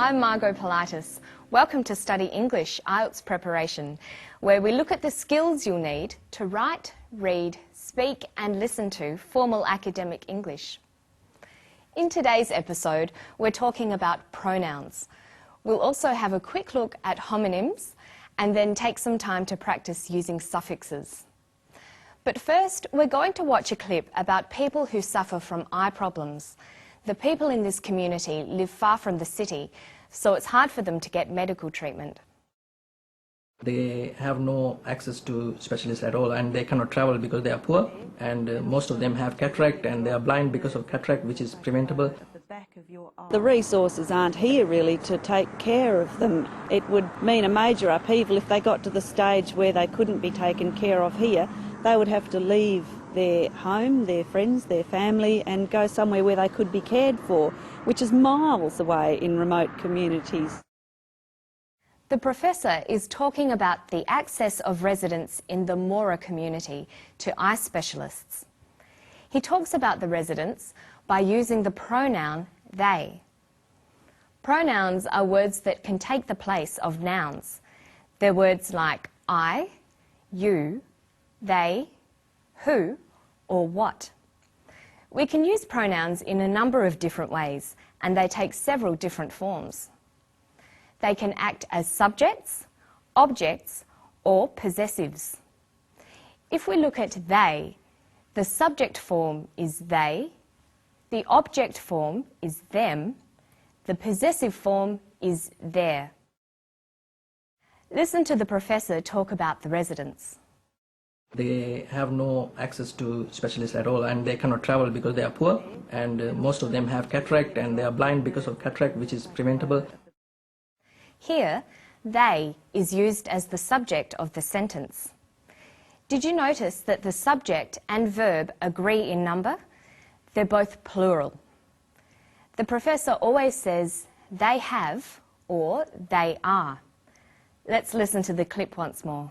I'm Margot Politis. Welcome to Study English IELTS Preparation, where we look at the skills you'll need to write, read, speak and listen to formal academic English. In today's episode, we're talking about pronouns. We'll also have a quick look at homonyms and then take some time to practice using suffixes. But first, we're going to watch a clip about people who suffer from eye problems. The people in this community live far from the city, so it's hard for them to get medical treatment. They have no access to specialists at all, and they cannot travel because they are poor, and most of them have cataract and they are blind because of cataract, which is preventable. The resources aren't here really to take care of them. It would mean a major upheaval if they got to the stage where they couldn't be taken care of here. They would have to leave their home, their friends, their family and go somewhere where they could be cared for, which is miles away in remote communities. The professor is talking about the access of residents in the Mora community to eye specialists. He talks about the residents by using the pronoun they. Pronouns are words that can take the place of nouns. They're words like I, you, they, who, or what. We can use pronouns in a number of different ways, and they take several different forms. They can act as subjects, objects, or possessives. If we look at they, the subject form is they, the object form is them, the possessive form is their. Listen to the professor talk about the residents. They have no access to specialists at all, and they cannot travel because they are poor, and most of them have cataract and they are blind because of cataract, which is preventable. Here, they is used as the subject of the sentence. Did you notice that the subject and verb agree in number? They're both plural. The professor always says they have or they are. Let's listen to the clip once more.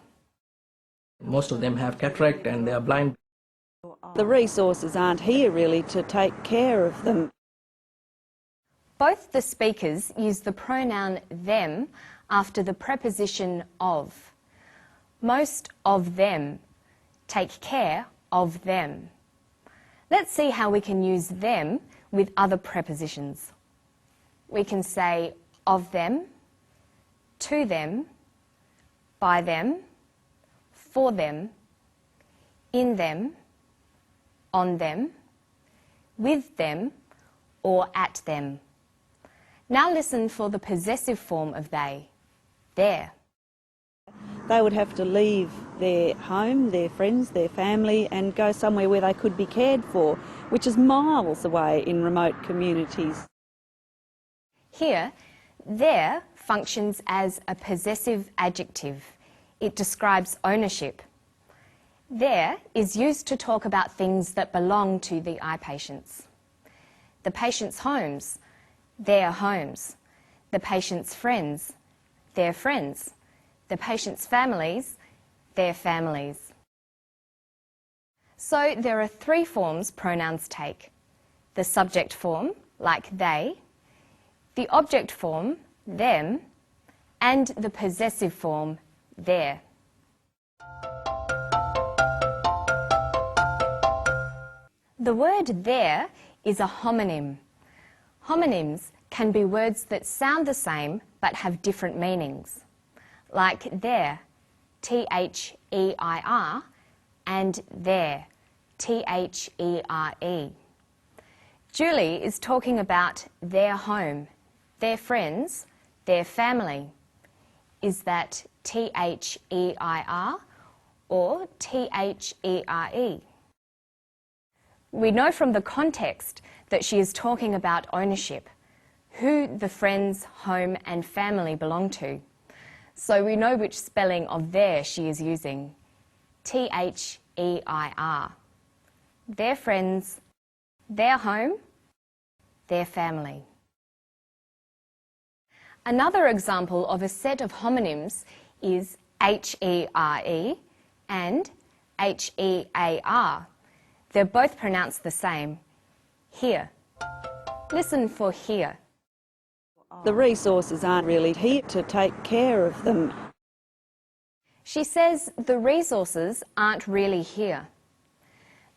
Most of them have cataract and they are blind. The resources aren't here really to take care of them. Both the speakers use the pronoun them after the preposition of. Most of them take care of them. Let's see how we can use them with other prepositions. We can say of them, to them, by them, for them, in them, on them, with them, or at them. Now listen for the possessive form of they, their. They would have to leave their home, their friends, their family and go somewhere where they could be cared for, which is miles away in remote communities. Here, their functions as a possessive adjective. It describes ownership. Their is used to talk about things that belong to the eye patients. The patient's homes, their homes. The patient's friends, their friends. The patient's families, their families. So there are three forms pronouns take. The subject form, like they, the object form, them, and the possessive form, their. The word their is a homonym. Homonyms can be words that sound the same but have different meanings, like there, T-H-E-I-R, and there, T-H-E-R-E. Julie is talking about their home, their friends, their family. Is that T-H-E-I-R or T-H-E-R-E? We know from the context that she is talking about ownership, who the friends, home and family belong to. So we know which spelling of their she is using, T-H-E-I-R. Their friends, their home, their family. Another example of a set of homonyms is H-E-R-E and H-E-A-R. They're both pronounced the same, here. Listen for here. The resources aren't really here to take care of them. She says the resources aren't really here.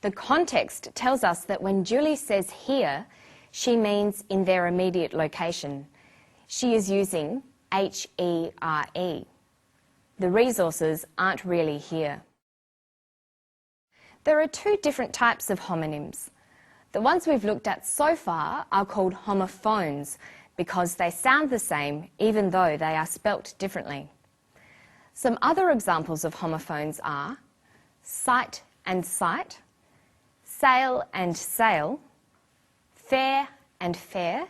The context tells us that when Julie says here, she means in their immediate location. She is using H-E-R-E. The resources aren't really here. There are two different types of homonyms. The ones we've looked at so far are called homophones because they sound the same even though they are spelt differently. Some other examples of homophones are sight and sight, sail and sail, fair and fair,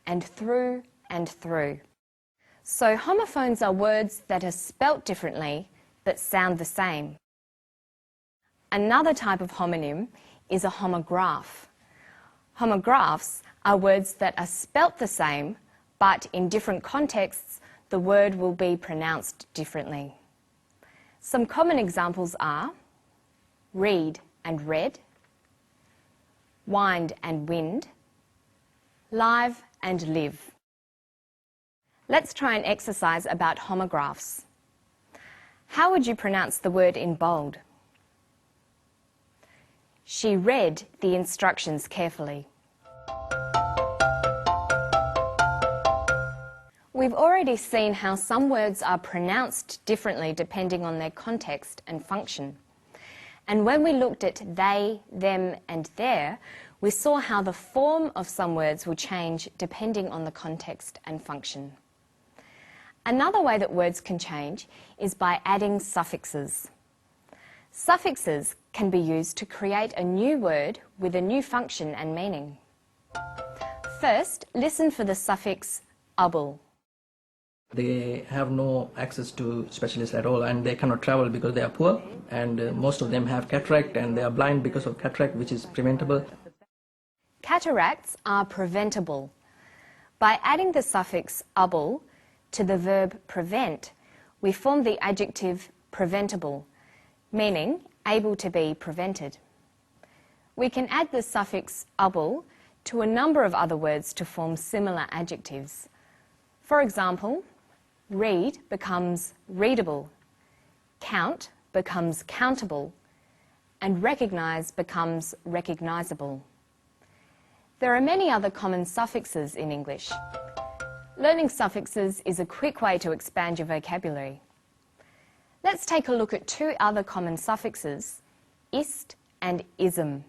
and through and through. So homophones are words that are spelt differently but sound the same. Another type of homonym is a homograph. Homographs are words that are spelt the same but in different contexts the word will be pronounced differently. Some common examples are read and read, wind and wind, live and live. Let's try an exercise about homographs. How would you pronounce the word in bold? She read the instructions carefully. We've already seen how some words are pronounced differently depending on their context and function. And when we looked at they, them and their, we saw how the form of some words will change depending on the context and function. Another way that words can change is by adding suffixes. Suffixes can be used to create a new word with a new function and meaning. First, listen for the suffix able. They have no access to specialists at all and they cannot travel because they are poor, and most of them have cataract and they are blind because of cataract, which is preventable. Cataracts are preventable. By adding the suffix able to the verb prevent, we form the adjective preventable, meaning able to be prevented. We can add the suffix able to a number of other words to form similar adjectives. For example, read becomes readable, count becomes countable, and recognise becomes recognisable. There are many other common suffixes in English. Learning suffixes is a quick way to expand your vocabulary. Let's take a look at two other common suffixes, ist and ism.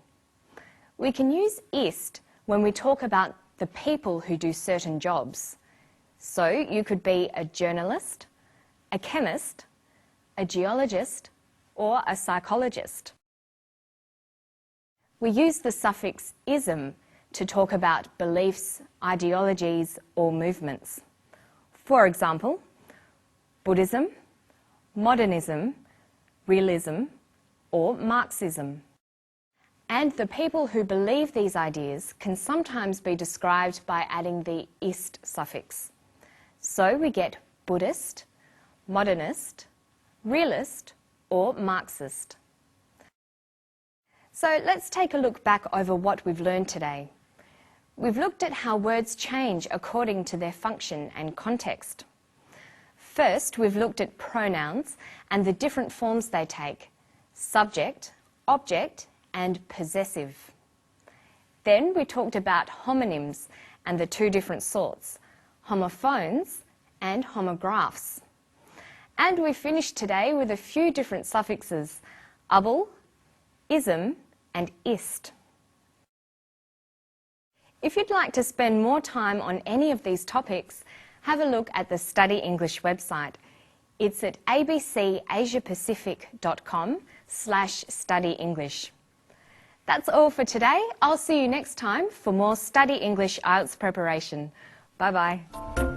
We can use ist when we talk about the people who do certain jobs. So you could be a journalist, a chemist, a geologist, or a psychologist. We use the suffix ism to talk about beliefs, ideologies, or movements. For example, Buddhism, modernism, realism, or Marxism. And the people who believe these ideas can sometimes be described by adding the ist suffix. So we get Buddhist, modernist, realist, or Marxist. So let's take a look back over what we've learned today. We've looked at how words change according to their function and context. First, we've looked at pronouns and the different forms they take: subject, object, and possessive. Then we talked about homonyms and the two different sorts, homophones and homographs. And we finished today with a few different suffixes: able, ism, and ist. If you'd like to spend more time on any of these topics, have a look at the Study English website. It's at abcasiapacific.com/studyenglish. That's all for today. I'll see you next time for more Study English IELTS preparation. Bye-bye.